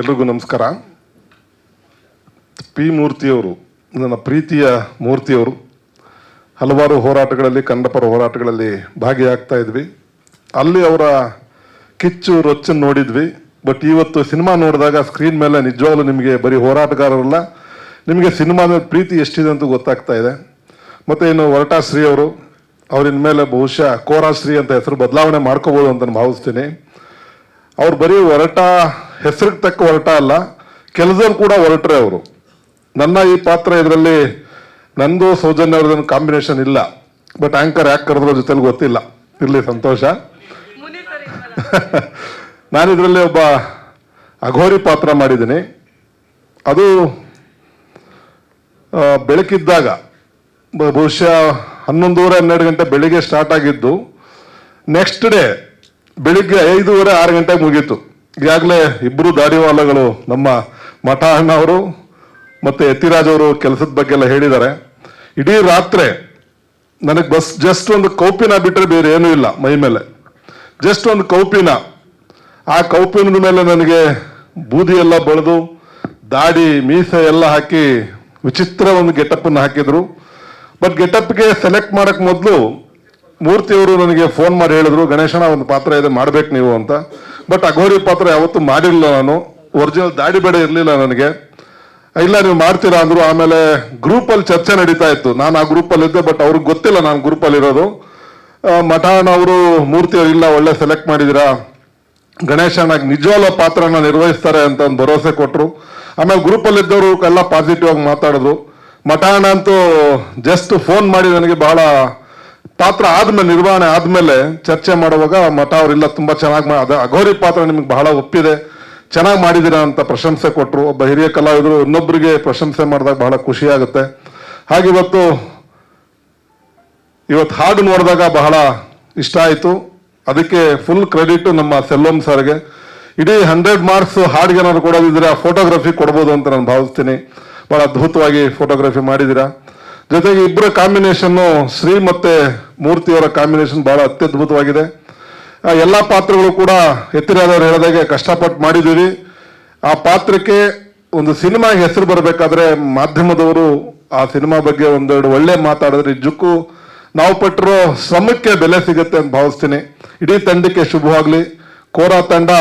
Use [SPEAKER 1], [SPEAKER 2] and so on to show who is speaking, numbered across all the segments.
[SPEAKER 1] ಎಲ್ರಿಗೂ ನಮಸ್ಕಾರ. ಪಿ ಮೂರ್ತಿಯವರು, ನನ್ನ ಪ್ರೀತಿಯ ಮೂರ್ತಿಯವರು, ಹಲವಾರು ಹೋರಾಟಗಳಲ್ಲಿ, ಕನ್ನಡಪರ ಹೋರಾಟಗಳಲ್ಲಿ ಭಾಗಿಯಾಗ್ತಾ ಇದ್ವಿ. ಅಲ್ಲಿ ಅವರ ಕಿಚ್ಚು ರೊಚ್ಚನ್ನು ನೋಡಿದ್ವಿ. ಬಟ್ ಇವತ್ತು ಸಿನಿಮಾ ನೋಡಿದಾಗ ಸ್ಕ್ರೀನ್ ಮೇಲೆ ನಿಜವಾಗ್ಲೂ ನಿಮಗೆ ಬರೀ ಹೋರಾಟಗಾರರಲ್ಲ, ನಿಮಗೆ ಸಿನಿಮಾದ ಪ್ರೀತಿ ಎಷ್ಟಿದೆ ಅಂತ ಗೊತ್ತಾಗ್ತಾ ಇದೆ. ಮತ್ತು ಇನ್ನು ವರಟಾಶ್ರೀ ಅವರು, ಅವ್ರಿನ ಮೇಲೆ ಬಹುಶಃ ಕೋರಾಶ್ರೀ ಅಂತ ಹೆಸರು ಬದಲಾವಣೆ ಮಾಡ್ಕೋಬೋದು ಅಂತ ನಾನು ಭಾವಿಸ್ತೀನಿ. ಅವ್ರು ಬರೀ ಹೊರಟ ಹೆಸರಿಗೆ ತಕ್ಕ ಹೊರಟ ಅಲ್ಲ, ಕೆಲಸದಲ್ಲಿ ಕೂಡ ಹೊರಟ್ರೆ ಅವರು. ನನ್ನ ಈ ಪಾತ್ರ ಇದರಲ್ಲಿ ನಂದು ಸೌಜನ್ಯ ಅವ್ರದ್ದು ಕಾಂಬಿನೇಷನ್ ಇಲ್ಲ, ಬಟ್ ಆಂಕರ್ ಯಾಕೆ ಕರೆದ್ರ ಜೊತೆಲಿ ಗೊತ್ತಿಲ್ಲ, ಇರಲಿ ಸಂತೋಷ. ನಾನು ಇದರಲ್ಲಿ ಒಬ್ಬ ಅಘೋರಿ ಪಾತ್ರ ಮಾಡಿದ್ದೀನಿ. ಅದು ಬೆಳಕಿದ್ದಾಗ ಬಹುಶಃ 11:30-12 ಗಂಟೆ ಬೆಳಿಗ್ಗೆ ಸ್ಟಾರ್ಟ್ ಆಗಿದ್ದು, ನೆಕ್ಸ್ಟ್ ಡೇ ಬೆಳಿಗ್ಗೆ 5:30-6 ಗಂಟೆಗೆ ಮುಗೀತು. ಈಗಾಗಲೇ ಇಬ್ಬರು ದಾಡಿವಾಲಗಳು, ನಮ್ಮ ಮಠ ಅಣ್ಣ ಅವರು ಮತ್ತು ಯತಿರಾಜ್ ಅವರು ಕೆಲಸದ ಬಗ್ಗೆ ಎಲ್ಲ ಹೇಳಿದ್ದಾರೆ. ಇಡೀ ರಾತ್ರಿ ನನಗೆ ಜಸ್ಟ್ ಒಂದು ಕೌಪಿನ ಬಿಟ್ಟರೆ ಬೇರೆ ಏನೂ ಇಲ್ಲ ಮೈ ಮೇಲೆ, ಜಸ್ಟ್ ಒಂದು ಕೌಪಿನ. ಆ ಕೌಪಿನದ ಮೇಲೆ ನನಗೆ ಬೂದಿ ಎಲ್ಲ ಬಳಿದು, ದಾಡಿ ಮೀಸೆ ಎಲ್ಲ ಹಾಕಿ ವಿಚಿತ್ರ ಒಂದು ಗೆಟಪ್ಪನ್ನು ಹಾಕಿದ್ರು. ಬಟ್ ಗೆಟಪ್ಗೆ ಸೆಲೆಕ್ಟ್ ಮಾಡೋಕ್ಕೆ ಮೊದಲು ಮೂರ್ತಿಯವರು ನನಗೆ ಫೋನ್ ಮಾಡಿ ಹೇಳಿದ್ರು, ಗಣೇಶನ ಒಂದು ಪಾತ್ರ ಇದೆ ಮಾಡ್ಬೇಕು ನೀವು ಅಂತ. ಬಟ್ ಅಘೋರಿ ಪಾತ್ರ ಯಾವತ್ತೂ ಮಾಡಿರಲಿಲ್ಲ ನಾನು, ಒರಿಜಿನಲ್ ದಾಡಿ ಬೇಡ ಇರಲಿಲ್ಲ ನನಗೆ. ಇಲ್ಲ ನೀವು ಮಾಡ್ತೀರಾ ಅಂದರು. ಆಮೇಲೆ ಗ್ರೂಪಲ್ಲಿ ಚರ್ಚೆ ನಡೀತಾ ಇತ್ತು, ನಾನು ಆ ಗ್ರೂಪಲ್ಲಿ ಇದ್ದೆ, ಬಟ್ ಅವ್ರಿಗೆ ಗೊತ್ತಿಲ್ಲ ನಾನು ಗ್ರೂಪಲ್ಲಿ ಇರೋದು. ಮಠಾಣ ಅವರು ಮೂರ್ತಿಯವರು ಇಲ್ಲ ಒಳ್ಳೆ ಸೆಲೆಕ್ಟ್ ಮಾಡಿದ್ದೀರಾ, ಗಣೇಶನಾಗಿ ನಿಜವಾದ ಪಾತ್ರನ ನಿರ್ವಹಿಸ್ತಾರೆ ಅಂತ ಒಂದು ಭರವಸೆ ಕೊಟ್ಟರು. ಆಮೇಲೆ ಗ್ರೂಪಲ್ಲಿ ಇದ್ದವರು ಎಲ್ಲ ಪಾಸಿಟಿವ್ ಆಗಿ ಮಾತಾಡಿದ್ರು. ಮಠಾಣ ಅಂತೂ ಜಸ್ಟ್ ಫೋನ್ ಮಾಡಿ ನನಗೆ ಬಹಳ ಪಾತ್ರ ಆದ್ಮೇಲೆ, ನಿರ್ವಹಣೆ ಆದ್ಮೇಲೆ ಚರ್ಚೆ ಮಾಡುವಾಗ ಮಠ ಅವರಿಲ್ಲ ತುಂಬ ಚೆನ್ನಾಗಿ ಅಘೋರಿ ಪಾತ್ರ ನಿಮಗೆ ಬಹಳ ಒಪ್ಪಿದೆ, ಚೆನ್ನಾಗಿ ಮಾಡಿದ್ದೀರಾ ಅಂತ ಪ್ರಶಂಸೆ ಕೊಟ್ಟರು. ಒಬ್ಬ ಹಿರಿಯ ಕಲಾವಿದರು ಇನ್ನೊಬ್ಬರಿಗೆ ಪ್ರಶಂಸೆ ಮಾಡಿದಾಗ ಬಹಳ ಖುಷಿ ಆಗುತ್ತೆ. ಹಾಗೆ ಇವತ್ತು ಹಾಡು ನೋಡಿದಾಗ ಬಹಳ ಇಷ್ಟ ಆಯಿತು. ಅದಕ್ಕೆ ಫುಲ್ ಕ್ರೆಡಿಟ್ ನಮ್ಮ ಸೆಲ್ವಂ ಸರ್ಗೆ. ಇಡೀ 100 ಮಾರ್ಕ್ಸ್ ಹಾಡಿಗೆ ಏನಾದ್ರು ಕೊಡೋದಿದ್ರೆ ಆ ಫೋಟೋಗ್ರಫಿ ಕೊಡ್ಬೋದು ಅಂತ ನಾನು ಭಾವಿಸ್ತೀನಿ. ಬಹಳ ಅದ್ಭುತವಾಗಿ ಫೋಟೋಗ್ರಫಿ ಮಾಡಿದ್ದೀರಾ. ಜೊತೆಗೆ ಇಬ್ಬರ ಕಾಂಬಿನೇಷನ್ನು, ಶ್ರೀ ಮತ್ತೆ ಮೂರ್ತಿಯವರ ಕಾಂಬಿನೇಷನ್ ಬಹಳ ಅತ್ಯದ್ಭುತವಾಗಿದೆ. ಎಲ್ಲ ಪಾತ್ರಗಳು ಕೂಡ ಎತ್ತಿರಾದವ್ರು ಹೇಳಿದಾಗೆ ಕಷ್ಟಪಟ್ಟು ಮಾಡಿದ್ದೀವಿ. ಆ ಪಾತ್ರಕ್ಕೆ ಒಂದು ಸಿನಿಮಾ ಹೆಸರು ಬರಬೇಕಾದ್ರೆ ಮಾಧ್ಯಮದವರು ಆ ಸಿನಿಮಾ ಬಗ್ಗೆ ಒಂದೆರಡು ಒಳ್ಳೆ ಮಾತಾಡಿದ್ರೆ ನಿಜಕ್ಕೂ ನಾವು ಪಟ್ಟಿರೋ ಶ್ರಮಕ್ಕೆ ಬೆಲೆ ಸಿಗುತ್ತೆ ಅಂತ ಭಾವಿಸ್ತೀನಿ. ಇಡೀ ತಂಡಕ್ಕೆ ಶುಭವಾಗಲಿ. ಕೋರಾ ತಂಡ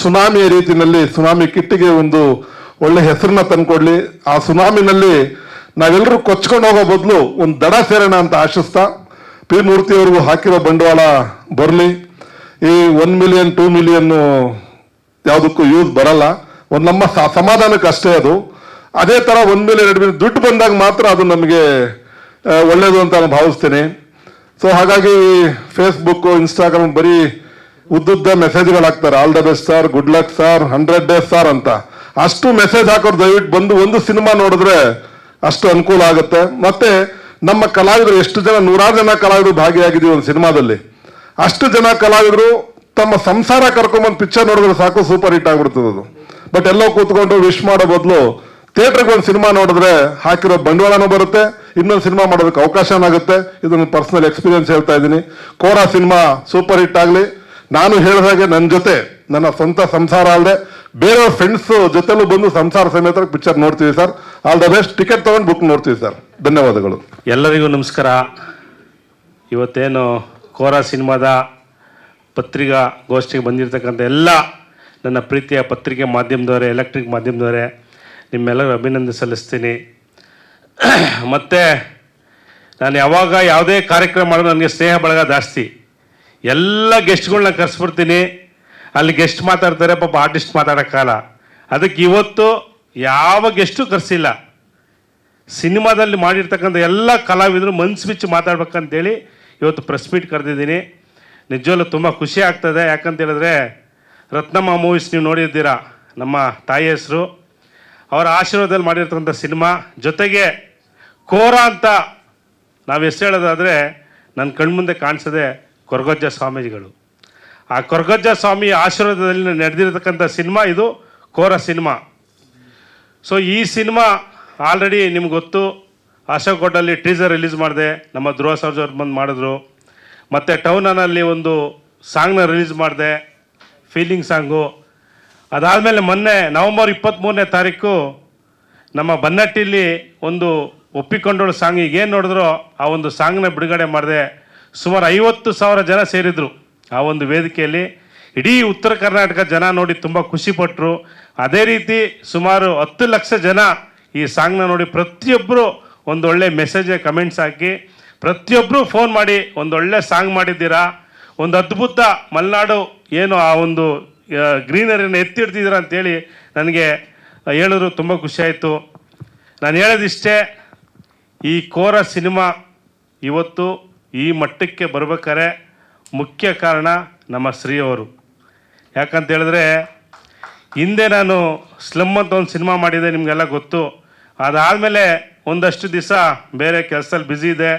[SPEAKER 1] ಸುನಾಮಿಯ ರೀತಿಯಲ್ಲಿ ಸುನಾಮಿ ಕಿಟ್ಟಿಗೆ ಒಂದು ಒಳ್ಳೆ ಹೆಸರನ್ನ ತಂದ್ಕೊಡ್ಲಿ. ಆ ಸುನಾಮಿನಲ್ಲಿ ನಾವೆಲ್ಲರೂ ಕೊಚ್ಕೊಂಡು ಹೋಗೋ ಬದಲು ಒಂದು ದಡ ಸೇರೋಣ ಅಂತ ಆಶಿಸ್ತಾ, ಪಿ ಮೂರ್ತಿಯವ್ರಿಗೂ ಹಾಕಿರೋ ಬಂಡವಾಳ ಬರಲಿ. ಈ 1 ಮಿಲಿಯನ್ 2 ಮಿಲಿಯನ್ ಯಾವುದಕ್ಕೂ ಯೂಸ್ ಬರಲ್ಲ, ಒಂದು ನಮ್ಮ ಸಮಾಧಾನಕ್ಕೆ ಅಷ್ಟೇ ಅದು. ಅದೇ ಥರ 1 ಮಿಲಿಯನ್ 2 ಮಿಲಿಯನ್ ದುಡ್ಡು ಬಂದಾಗ ಮಾತ್ರ ಅದು ನಮಗೆ ಒಳ್ಳೇದು ಅಂತ ನಾನು ಭಾವಿಸ್ತೀನಿ. ಸೊ ಹಾಗಾಗಿ ಫೇಸ್ಬುಕ್ಕು, ಇನ್ಸ್ಟಾಗ್ರಾಮ್ ಬರೀ ಉದ್ದುದ್ದ ಮೆಸೇಜ್ಗಳಾಗ್ತಾರೆ, all the best sir, good luck sir, 100 days sir ಅಂತ. ಅಷ್ಟು ಮೆಸೇಜ್ ಹಾಕೋರು ದಯವಿಟ್ಟು ಬಂದು ಒಂದು ಸಿನಿಮಾ ನೋಡಿದ್ರೆ ಅಷ್ಟು ಅನುಕೂಲ ಆಗುತ್ತೆ. ಮತ್ತೆ ನಮ್ಮ ಕಲಾವಿದರು ಎಷ್ಟು ಜನ, 100 ಜನ ಕಲಾವಿದರು ಭಾಗಿಯಾಗಿದ್ದೀವಿ ಒಂದು ಸಿನಿಮಾದಲ್ಲಿ. ಅಷ್ಟು ಜನ ಕಲಾವಿದರು ತಮ್ಮ ಸಂಸಾರ ಕರ್ಕೊಂಬಂದು ಪಿಕ್ಚರ್ ನೋಡಿದ್ರೆ ಸಾಕು, ಸೂಪರ್ ಹಿಟ್ ಆಗ್ಬಿಡ್ತದೆ ಅದು. ಬಟ್ ಎಲ್ಲೋ ಕೂತ್ಕೊಂಡು ವಿಶ್ ಮಾಡೋ ಬದಲು ಥಿಯೇಟ್ರಿಗೆ ಒಂದು ಸಿನಿಮಾ ನೋಡಿದ್ರೆ ಹಾಕಿರೋ ಬಂಡವಾಳನೂ ಬರುತ್ತೆ, ಇನ್ನೊಂದು ಸಿನಿಮಾ ಮಾಡೋದಕ್ಕೆ ಅವಕಾಶನಾಗುತ್ತೆ. ಇದನ್ನು ಪರ್ಸನಲ್ ಎಕ್ಸ್ಪೀರಿಯನ್ಸ್ ಹೇಳ್ತಾ ಇದ್ದೀನಿ. ಕೋರಾ ಸಿನಿಮಾ ಸೂಪರ್ ಹಿಟ್ ಆಗಲಿ. ನಾನು ಹೇಳಿದಾಗೆ ನನ್ನ ಜೊತೆ ನನ್ನ ಸ್ವಂತ ಸಂಸಾರ ಅಲ್ಲದೆ ಬೇರೆಯವ್ರ ಫ್ರೆಂಡ್ಸ್ ಜೊತೆಲೂ ಬಂದು ಸಂಸಾರ ಸಮೇತ ಪಿಕ್ಚರ್ ನೋಡ್ತೀವಿ sir. All the best. Ticket ತೊಗೊಂಡು ಬುಕ್ ನೋಡ್ತೀವಿ ಸರ್. ಧನ್ಯವಾದಗಳು.
[SPEAKER 2] ಎಲ್ಲರಿಗೂ ನಮಸ್ಕಾರ. ಇವತ್ತೇನು ಕೋರಾ ಸಿನಿಮಾದ ಪತ್ರಿಕಾ ಗೋಷ್ಠಿಗೆ ಬಂದಿರತಕ್ಕಂಥ ಎಲ್ಲ ನನ್ನ ಪ್ರೀತಿಯ ಪತ್ರಿಕೆ ಮಾಧ್ಯಮದವರೇ, ಎಲೆಕ್ಟ್ರಿಕ್ ಮಾಧ್ಯಮದವರೇ, ನಿಮ್ಮೆಲ್ಲರೂ ಅಭಿನಂದನೆ ಸಲ್ಲಿಸ್ತೀನಿ. ಮತ್ತು ನಾನು ಯಾವಾಗ ಯಾವುದೇ ಕಾರ್ಯಕ್ರಮ ಮಾಡೋದು ನನಗೆ ಸ್ನೇಹ ಬಳಗ ಜಾಸ್ತಿ. ಎಲ್ಲ ಗೆಸ್ಟ್ಗಳನ್ನ ಕರೆಸ್ಬಿಡ್ತೀನಿ, ಅಲ್ಲಿ ಗೆಸ್ಟ್ ಮಾತಾಡ್ತಾರೆ, ಪಾಪ ಆರ್ಟಿಸ್ಟ್ ಮಾತಾಡೋಕ್ಕಾಗಲ್ಲ. ಅದಕ್ಕೆ ಇವತ್ತು ಯಾವ ಗೆಸ್ಟು ಕರೆಸಿಲ್ಲ. ಸಿನಿಮಾದಲ್ಲಿ ಮಾಡಿರ್ತಕ್ಕಂಥ ಎಲ್ಲ ಕಲಾವಿದರು ಮನಸ್ಸು ಬಿಚ್ಚಿ ಮಾತಾಡ್ಬೇಕಂತೇಳಿ ಇವತ್ತು ಪ್ರೆಸ್ ಮೀಟ್ ಕರೆದಿದ್ದೀನಿ. ನಿಜವಲ್ಲೂ ತುಂಬ ಖುಷಿ ಆಗ್ತದೆ. ಯಾಕಂತ ಹೇಳಿದ್ರೆ ರತ್ನಮ್ಮ ಮೂವೀಸ್ ನೀವು ನೋಡಿದ್ದೀರಾ, ನಮ್ಮ ತಾಯಿ ಹೆಸರು, ಅವರ ಆಶೀರ್ವಾದದಲ್ಲಿ ಮಾಡಿರ್ತಕ್ಕಂಥ ಸಿನಿಮಾ. ಜೊತೆಗೆ ಕೋರಾ ಅಂತ ನಾವು ಎಷ್ಟು ಹೇಳೋದಾದರೆ ನನ್ನ ಕಣ್ಮುಂದೆ ಕಾಣಿಸೋದೆ ಕೊರಗಜ್ಜ ಸ್ವಾಮೀಜಿಗಳು. ಆ ಕೊರಗಜ್ಜ ಸ್ವಾಮಿ ಆಶೀರ್ವಾದದಲ್ಲಿ ನಡೆದಿರತಕ್ಕಂಥ ಸಿನಿಮಾ ಇದು ಕೋರಾ ಸಿನಿಮಾ. ಸೊ ಈ ಸಿನಿಮಾ ಆಲ್ರೆಡಿ ನಿಮ್ಗೆ ಗೊತ್ತು, ಅಶೋಕ್ ಹೋಟೆಲಲ್ಲಿ ಟೀಸರ್ ರಿಲೀಸ್ ಮಾಡಿದೆ, ನಮ್ಮ ಧ್ರುವ ಸರ್ಜಾ ಅವ್ರು ಬಂದು ಮಾಡಿದ್ರು. ಮತ್ತು ಟೌನಲ್ಲಿ ಒಂದು ಸಾಂಗ್ನ ರಿಲೀಸ್ ಮಾಡಿದೆ, ಫೀಲಿಂಗ್ ಸಾಂಗು. ಅದಾದಮೇಲೆ ಮೊನ್ನೆ ನವಂಬರ್ 23ನೇ ತಾರೀಕು ನಮ್ಮ ಬನ್ನಟ್ಟಿಲಿ ಒಂದು ಒಪ್ಪಿಕೊಂಡೋಳು ಸಾಂಗ್ ಈಗೇನು ನೋಡಿದ್ರೋ ಆ ಒಂದು ಸಾಂಗ್ನ ಬಿಡುಗಡೆ ಮಾಡಿದೆ. ಸುಮಾರು 50,000 ಜನ ಸೇರಿದರು ಆ ಒಂದು ವೇದಿಕೆಯಲ್ಲಿ. ಇಡೀ ಉತ್ತರ ಕರ್ನಾಟಕ ಜನ ನೋಡಿ ತುಂಬ ಖುಷಿಪಟ್ಟರು. ಅದೇ ರೀತಿ ಸುಮಾರು 10 ಲಕ್ಷ ಜನ ಈ ಸಾಂಗ್ನ ನೋಡಿ ಪ್ರತಿಯೊಬ್ಬರು ಒಂದೊಳ್ಳೆ ಮೆಸೇಜ್ ಕಮೆಂಟ್ಸ್ ಹಾಕಿ ಪ್ರತಿಯೊಬ್ಬರು ಫೋನ್ ಮಾಡಿ ಒಂದೊಳ್ಳೆ ಸಾಂಗ್ ಮಾಡಿದ್ದೀರಾ, ಒಂದು ಅದ್ಭುತ ಮಲೆನಾಡು ಏನು ಆ ಒಂದು ಗ್ರೀನರಿನ ಎತ್ತಿಡ್ತಿದ್ದೀರಾ ಅಂತೇಳಿ ನನಗೆ ಹೇಳಿದ್ರು. ತುಂಬ ಖುಷಿಯಾಯಿತು. ನಾನು ಹೇಳೋದಿಷ್ಟೇ, ಈ ಕೋರ ಸಿನಿಮಾ ಇವತ್ತು ಈ ಮಟ್ಟಕ್ಕೆ ಬರ್ಬೇಕಾದ್ರೆ ಮುಖ್ಯ ಕಾರಣ ನಮ್ಮ ಶ್ರೀ ಅವರು. ಯಾಕಂತ ಹೇಳಿದ್ರೆ ಹಿಂದೆ ನಾನು ಸ್ಲಮ್ ಅಂತ ಒಂದು ಸಿನಿಮಾ ಮಾಡಿದ್ದೆ, ನಿಮಗೆಲ್ಲ ಗೊತ್ತು. ಅದಾದಮೇಲೆ ಒಂದಷ್ಟು ದಿವಸ ಬೇರೆ ಕೆಲಸದಲ್ಲಿ ಬ್ಯುಸಿ ಇದೆ.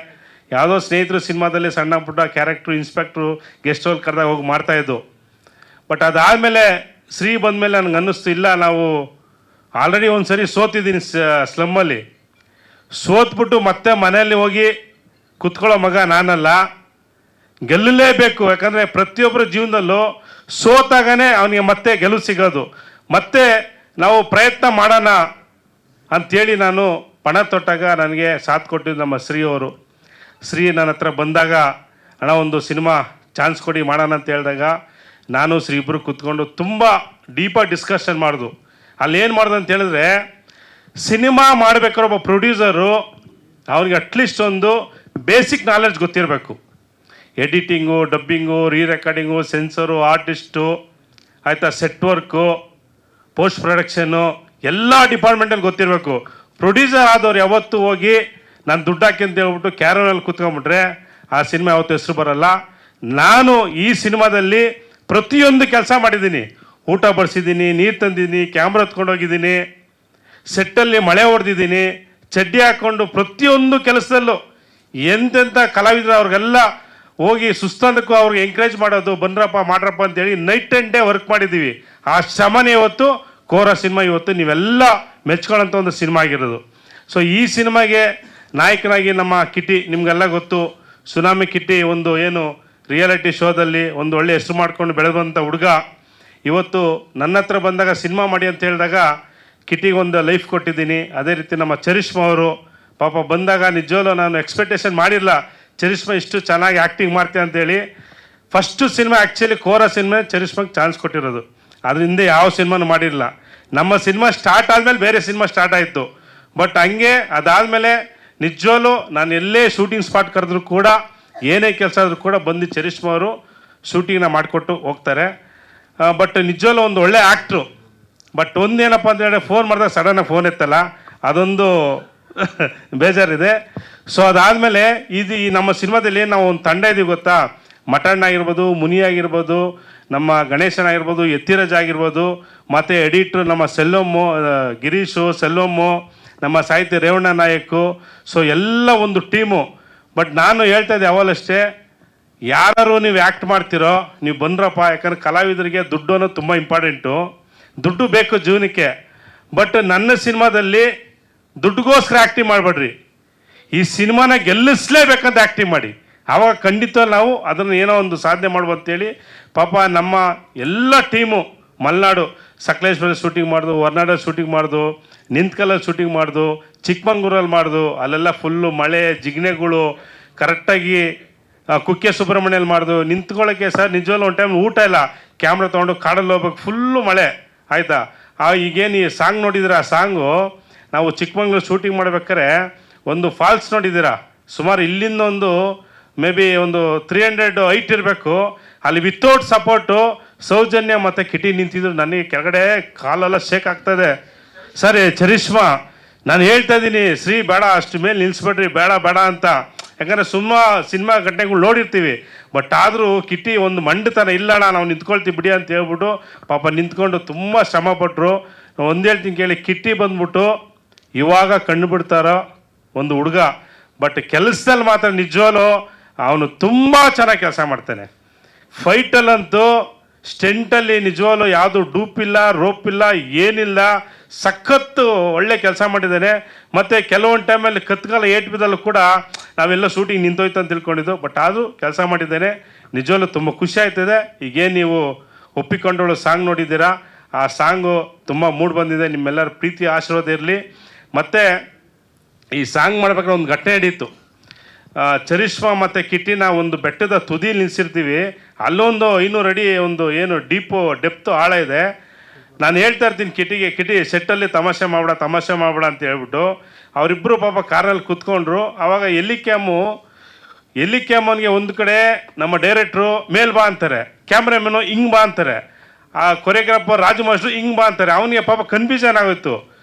[SPEAKER 2] ಯಾವುದೋ ಸ್ನೇಹಿತರು ಸಿನಿಮಾದಲ್ಲಿ ಸಣ್ಣ ಪುಟ್ಟ ಕ್ಯಾರೆಕ್ಟ್ರು, ಇನ್ಸ್ಪೆಕ್ಟ್ರು, ಗೆಸ್ಟ್ ರೋಲ್ ಕರೆದಾಗ ಹೋಗಿ ಮಾಡ್ತಾಯಿದ್ದು. ಬಟ್ ಅದಾದಮೇಲೆ ಶ್ರೀ ಬಂದಮೇಲೆ ನನಗೆ ಅನ್ನಿಸ್ತು, ಇಲ್ಲ ನಾವು ಆಲ್ರೆಡಿ ಒಂದು ಸರಿ ಸೋತಿದ್ದೀನಿ ಸ್ಲಮ್ಮಲ್ಲಿ. ಸೋತ್ಬಿಟ್ಟು ಮತ್ತೆ ಮನೆಯಲ್ಲಿ ಹೋಗಿ ಕುತ್ಕೊಳ್ಳೋ ಮಗ ನಾನಲ್ಲ, ಗೆಲ್ಲಲೇಬೇಕು. ಯಾಕಂದರೆ ಪ್ರತಿಯೊಬ್ಬರ ಜೀವನದಲ್ಲೂ ಸೋತಾಗನೇ ಅವನಿಗೆ ಮತ್ತೆ ಗೆಲುವು ಸಿಗೋದು. ಮತ್ತೆ ನಾವು ಪ್ರಯತ್ನ ಮಾಡೋಣ ಅಂಥೇಳಿ ನಾನು ಪಣ ತೊಟ್ಟಾಗ ನನಗೆ ಸಾಥ್ ಕೊಟ್ಟಿದ್ದು ನಮ್ಮ ಶ್ರೀ ಅವರು. ಶ್ರೀ ನನ್ನ ಹತ್ರ ಬಂದಾಗ ಹಣ ಒಂದು ಸಿನಿಮಾ ಚಾನ್ಸ್ ಕೊಡಿ ಮಾಡೋಣ ಅಂತ ಹೇಳಿದಾಗ ನಾನು ಶ್ರೀ ಇಬ್ಬರು ಕೂತ್ಕೊಂಡು ತುಂಬ ಡೀಪಾಗಿ ಡಿಸ್ಕಷನ್ ಮಾಡಿದ್ವು. ಅಲ್ಲಿ ಏನು ಮಾಡ್ದು ಅಂತ ಹೇಳಿದ್ರೆ, ಸಿನಿಮಾ ಮಾಡಬೇಕಾದ್ರೆ ಒಬ್ಬ ಪ್ರೊಡ್ಯೂಸರು ಅವನಿಗೆ ಅಟ್ಲೀಸ್ಟ್ ಒಂದು ಬೇಸಿಕ್ ನಾಲೆಡ್ಜ್ ಗೊತ್ತಿರಬೇಕು. Editing, dubbing, recording, sensor, artist, ಆಯಿತಾ, ಸೆಟ್ ವರ್ಕು, ಪೋಸ್ಟ್ ಪ್ರೊಡಕ್ಷನ್ನು ಎಲ್ಲ ಡಿಪಾರ್ಟ್ಮೆಂಟಲ್ಲಿ ಗೊತ್ತಿರಬೇಕು. ಪ್ರೊಡ್ಯೂಸರ್ ಆದವ್ರು ಯಾವತ್ತೂ ಹೋಗಿ ನಾನು ದುಡ್ಡು ಹಾಕಿ ಅಂತ ಹೇಳ್ಬಿಟ್ಟು ಕ್ಯಾರನಲ್ಲಿ ಕೂತ್ಕೊಂಡ್ಬಿಟ್ರೆ ಆ ಸಿನಿಮಾ ಯಾವತ್ತೂ ಹೆಸರು ಬರಲ್ಲ. ನಾನು ಈ ಸಿನಿಮಾದಲ್ಲಿ ಪ್ರತಿಯೊಂದು ಕೆಲಸ ಮಾಡಿದ್ದೀನಿ. ಊಟ ಬಡಿಸಿದ್ದೀನಿ, ನೀರು ತಂದಿದ್ದೀನಿ, ಕ್ಯಾಮ್ರಾ ಎತ್ಕೊಂಡೋಗಿದ್ದೀನಿ, ಸೆಟ್ಟಲ್ಲಿ ಮಳೆ ಹೊಡೆದಿದ್ದೀನಿ, ಚಡ್ಡಿ ಹಾಕ್ಕೊಂಡು ಪ್ರತಿಯೊಂದು ಕೆಲಸದಲ್ಲೂ ಎಂತೆಂಥ ಕಲಾವಿದರು ಅವ್ರಿಗೆಲ್ಲ ಹೋಗಿ ಸುಸ್ತಂದಕ್ಕೂ ಅವ್ರಿಗೆ ಎಂಕರೇಜ್ ಮಾಡೋದು, ಬನ್ರಪ್ಪ ಮಾಡ್ರಪ್ಪ ಅಂತೇಳಿ ನೈಟ್ ಆ್ಯಂಡ್ ಡೇ ವರ್ಕ್ ಮಾಡಿದ್ದೀವಿ. ಆ ಶ್ರಮನೇ ಇವತ್ತು ಕೋರ ಸಿನಿಮಾ ಇವತ್ತು ನೀವೆಲ್ಲ ಮೆಚ್ಕೊಳ್ಳೋಂಥ ಒಂದು ಸಿನಿಮಾ ಆಗಿರೋದು. ಸೊ ಈ ಸಿನಿಮಾಗೆ ನಾಯಕನಾಗಿ ನಮ್ಮ ಕಿಟಿ, ನಿಮಗೆಲ್ಲ ಗೊತ್ತು, ಸುನಾಮಿ ಕಿಟಿ ಒಂದು ಏನು ರಿಯಾಲಿಟಿ ಶೋದಲ್ಲಿ ಒಂದು ಒಳ್ಳೆ ಹೆಸರು ಮಾಡ್ಕೊಂಡು ಬೆಳೆದಂಥ ಹುಡುಗ. ಇವತ್ತು ನನ್ನ ಹತ್ರ ಬಂದಾಗ ಸಿನಿಮಾ ಮಾಡಿ ಅಂತ ಹೇಳಿದಾಗ ಕಿಟಿಗೆ ಒಂದು ಲೈಫ್ ಕೊಟ್ಟಿದ್ದೀನಿ. ಅದೇ ರೀತಿ ನಮ್ಮ ಚರಿಷ್ಮಾ ಅವರು ಪಾಪ ಬಂದಾಗ ನಿಜವಲ್ಲೂ ನಾನು ಎಕ್ಸ್ಪೆಕ್ಟೇಷನ್ ಮಾಡಿರಲಿಲ್ಲ, ಚರಿಷ್ಮಾ ಇಷ್ಟು ಚೆನ್ನಾಗಿ ಆ್ಯಕ್ಟಿಂಗ್ ಮಾಡ್ತೀಯ ಅಂತೇಳಿ. ಫಸ್ಟು ಸಿನಿಮಾ ಆ್ಯಕ್ಚುಲಿ ಕೋರ ಸಿನಿಮಾ ಚರಿಷ್ಮಾಗೆ ಚಾನ್ಸ್ ಕೊಟ್ಟಿರೋದು. ಅದ್ರ ಹಿಂದೆ ಯಾವ ಸಿನಿಮಾನು ಮಾಡಿರಲಿಲ್ಲ. ನಮ್ಮ ಸಿನಿಮಾ ಸ್ಟಾರ್ಟ್ ಆದಮೇಲೆ ಬೇರೆ ಸಿನಿಮಾ ಸ್ಟಾರ್ಟ್ ಆಯಿತು. ಬಟ್ ಹಂಗೆ ಅದಾದಮೇಲೆ ನಿಜವಲ್ಲೂ ನಾನು ಎಲ್ಲೇ ಶೂಟಿಂಗ್ ಸ್ಪಾಟ್ ಕರೆದ್ರೂ ಕೂಡ, ಏನೇ ಕೆಲಸ ಆದರೂ ಕೂಡ ಬಂದು ಚರಿಷ್ಮಾ ಅವರು ಶೂಟಿಂಗ್ನ ಮಾಡಿಕೊಟ್ಟು ಹೋಗ್ತಾರೆ. ಬಟ್ ನಿಜವಲ್ಲೂ ಒಂದು ಒಳ್ಳೆ ಆ್ಯಕ್ಟ್ರು. ಬಟ್ ಒಂದೇನಪ್ಪ ಅಂತ ಹೇಳಿ ಫೋನ್ ಮಾಡಿದಾಗ ಸಡನ್ನಾಗಿ ಫೋನ್ ಎತ್ತಲ್ಲ, ಅದೊಂದು ಬೇಜಾರಿದೆ. ಸೊ ಅದಾದಮೇಲೆ ಇದು ಈ ನಮ್ಮ ಸಿನಿಮಾದಲ್ಲಿ ನಾವು ಒಂದು ತಂಡ ಇದೀವಿ ಗೊತ್ತಾ, ಮಟಣ್ಣ ಆಗಿರ್ಬೋದು, ಮುನಿ ಆಗಿರ್ಬೋದು, ನಮ್ಮ ಗಣೇಶನ್ ಆಗಿರ್ಬೋದು, ಯತಿರಾಜ್ ಆಗಿರ್ಬೋದು, ಮತ್ತು ಎಡಿಟ್ರು ನಮ್ಮ ಸೆಲ್ಲೋಮ್ಮು, ಗಿರೀಶು, ಸೆಲ್ಲೋಮ್ಮು, ನಮ್ಮ ಸಾಹಿತ್ಯ ರೇವಣ್ಣ ನಾಯಕು. ಸೊ ಎಲ್ಲ ಒಂದು ಟೀಮು. ಬಟ್ ನಾನು ಹೇಳ್ತಾ ಇದ್ದೆ ಅವಲಷ್ಟೇ, ಯಾರು ನೀವು ಆ್ಯಕ್ಟ್ ಮಾಡ್ತಿರೋ ನೀವು ಬಂದ್ರಪ್ಪ. ಯಾಕಂದ್ರೆ ಕಲಾವಿದರಿಗೆ ದುಡ್ಡು ಅನ್ನೋದು ತುಂಬ ಇಂಪಾರ್ಟೆಂಟು, ದುಡ್ಡು ಬೇಕು ಜೀವನಕ್ಕೆ. ಬಟ್ ನನ್ನ ಸಿನಿಮಾದಲ್ಲಿ ದುಡ್ಡುಗೋಸ್ಕರ ಆ್ಯಕ್ಟಿಂಗ್ ಮಾಡಬೇಡ್ರಿ, ಈ ಸಿನಿಮಾನ ಗೆಲ್ಲಿಸಲೇಬೇಕಂತ ಆ್ಯಕ್ಟಿಂಗ್ ಮಾಡಿ. ಆವಾಗ ಖಂಡಿತ ನಾವು ಅದನ್ನು ಏನೋ ಒಂದು ಸಾಧನೆ ಮಾಡ್ಬೋದು ಅಂತೇಳಿ ಪಾಪ ನಮ್ಮ ಎಲ್ಲ ಟೀಮು ಮಲೆನಾಡು ಸಕಲೇಶ್ವರಲ್ಲಿ ಶೂಟಿಂಗ್ ಮಾಡ್ದು, ಹೊರನಾಡಲ್ಲಿ ಶೂಟಿಂಗ್ ಮಾಡ್ದು, ನಿಂತ್ಕಲ್ಲಲ್ಲಿ ಶೂಟಿಂಗ್ ಮಾಡ್ದು, ಚಿಕ್ಕಮಂಗ್ಳೂರಲ್ಲಿ ಮಾಡ್ದು. ಅಲ್ಲೆಲ್ಲ ಫುಲ್ಲು ಮಳೆ ಜಿಗ್ನೆಗಳು ಕರೆಕ್ಟಾಗಿ ಕುಕ್ಕೆ ಸುಬ್ರಹ್ಮಣ್ಯಲ್ಲಿ ಮಾಡ್ದು. ನಿಂತ್ಕೊಳ್ಳೋಕ್ಕೆ ಸರ್ ನಿಜವಲ್ಲೂ ಒಂದು ಟೈಮ್ ಊಟ ಇಲ್ಲ, ಕ್ಯಾಮ್ರಾ ತೊಗೊಂಡು ಕಾಡಲ್ಲಿ ಹೋಗ್ಬೇಕು, ಫುಲ್ಲು ಮಳೆ ಆಯಿತಾ. ಈಗೇನು ಈ ಸಾಂಗ್ ನೋಡಿದ್ರೆ, ಆ ಸಾಂಗು ನಾವು ಚಿಕ್ಕಮಂಗ್ಳೂರು ಶೂಟಿಂಗ್ ಮಾಡ್ಬೇಕಾದ್ರೆ ಒಂದು ಫಾಲ್ಸ್ ನೋಡಿದ್ದೀರಾ, ಸುಮಾರು ಇಲ್ಲಿಂದ ಒಂದು ಮೇ ಬಿ ಒಂದು 300 ಹೈಟ್ ಇರಬೇಕು. ಅಲ್ಲಿ ವಿತೌಟ್ ಸಪೋರ್ಟು ಸೌಜನ್ಯ ಮತ್ತು ಕಿಟಿ ನಿಂತಿದ್ರು. ನನಗೆ ಕೆಳಗಡೆ ಕಾಲೆಲ್ಲ ಶೇಕ್ ಆಗ್ತದೆ. ಸರಿ ಚರಿಷ್ಮಾ, ನಾನು ಹೇಳ್ತಾ ಇದ್ದೀನಿ, ಶ್ರೀ ಬೇಡ ಅಷ್ಟು ಮೇಲೆ ನಿಲ್ಲಿಸ್ಬೇಡ್ರಿ, ಬೇಡ ಬೇಡ ಅಂತ. ಯಾಕಂದರೆ ಸಿನಿಮಾ ಘಟನೆಗಳು ನೋಡಿರ್ತೀವಿ. ಬಟ್ ಆದರೂ ಕಿಟಿ ಒಂದು ಮಂಡತನ, ಇಲ್ಲಣ್ಣ ನಾವು ನಿಂತ್ಕೊಳ್ತೀವಿ ಬಿಡಿ ಅಂತ ಹೇಳ್ಬಿಟ್ಟು ಪಾಪ ನಿಂತ್ಕೊಂಡು ತುಂಬ ಶ್ರಮಪಟ್ಟರು. ಒಂದು ಹೇಳ್ತೀನಿ ಕೇಳಿ, ಕಿಟಿ ಬಂದ್ಬಿಟ್ಟು ಇವಾಗ ಕಣ್ಣು ಬಿಡ್ತಾರೋ ಒಂದು ಹುಡುಗ. ಬಟ್ ಕೆಲಸದಲ್ಲಿ ಮಾತ್ರ ನಿಜವಲ್ಲೂ ಅವನು ತುಂಬ ಚೆನ್ನಾಗಿ ಕೆಲಸ ಮಾಡ್ತಾನೆ. ಫೈಟಲ್ಲಂತೂ ಸ್ಟೆಂಟಲ್ಲಿ ನಿಜವಲ್ಲೂ ಯಾವುದು ಡೂಪ್ ಇಲ್ಲ, ರೋಪ್ ಇಲ್ಲ, ಏನಿಲ್ಲ, ಸಖತ್ತು ಒಳ್ಳೆ ಕೆಲಸ ಮಾಡಿದ್ದಾನೆ. ಮತ್ತು ಕೆಲವೊಂದು ಟೈಮಲ್ಲಿ ಕತ್ಕಾಲ ಏಟ್ ಬಿದ್ದಲ್ಲೂ ಕೂಡ ನಾವೆಲ್ಲ ಶೂಟಿಂಗ್ ನಿಂತೋಯ್ತು ಅಂತ ತಿಳ್ಕೊಂಡಿದ್ದು. ಬಟ್ ಆದರೂ ಕೆಲಸ ಮಾಡಿದ್ದೇನೆ. ನಿಜವಲ್ಲೂ ತುಂಬ ಖುಷಿ ಆಯ್ತದೆ. ಈಗೇನು ನೀವು ಒಪ್ಪಿಕೊಂಡವಳು ಸಾಂಗ್ ನೋಡಿದ್ದೀರಾ, ಆ ಸಾಂಗು ತುಂಬ ಮೂಡ್ ಬಂದಿದೆ. ನಿಮ್ಮೆಲ್ಲರ ಪ್ರೀತಿ ಆಶೀರ್ವಾದ ಇರಲಿ. ಮತ್ತು ಈ ಸಾಂಗ್ ಮಾಡ್ಬೇಕಾದ್ರೆ ಒಂದು ಘಟನೆ ನಡೀತು. ಚರಿಷ್ಮಾ ಮತ್ತು ಕಿಟ್ಟಿನ ಒಂದು ಬೆಟ್ಟದ ತುದಿಯಲ್ಲಿ ನಿಲ್ಸಿರ್ತೀವಿ. ಅಲ್ಲೊಂದು 500 ಅಡಿ ಒಂದು ಏನು ಡೆಪ್ತು ಆಳ ಇದೆ. ನಾನು ಹೇಳ್ತಾ ಇರ್ತೀನಿ ಕಿಟಿ ಸೆಟ್ಟಲ್ಲಿ ತಮಾಷೆ ಮಾಡಬೇಡ ಅಂತ ಹೇಳ್ಬಿಟ್ಟು ಅವರಿಬ್ಬರು ಪಾಪ ಕಾರಲ್ಲಿ ಕೂತ್ಕೊಂಡ್ರು. ಆವಾಗ ಎಲ್ಲಿ ಕ್ಯಾಮನ್ಗೆ ಒಂದು ಕಡೆ ನಮ್ಮ ಡೈರೆಕ್ಟ್ರು ಮೇಲ್ ಬಾ ಅಂತಾರೆ, ಕ್ಯಾಮ್ರಾಮನ್ನು ಹಿಂಗೆ ಬಾ ಅಂತಾರೆ, ಆ ಕೊರಿಯೋಗ್ರಾಫರ್ ರಾಜು ಮಾಸ್ಟ್ರು ಹಿಂಗೆ ಬಾ ಅಂತಾರೆ. ಅವನಿಗೆ ಪಾಪ ಕನ್ಫ್ಯೂಷನ್ ಆಗೋಯ್ತು.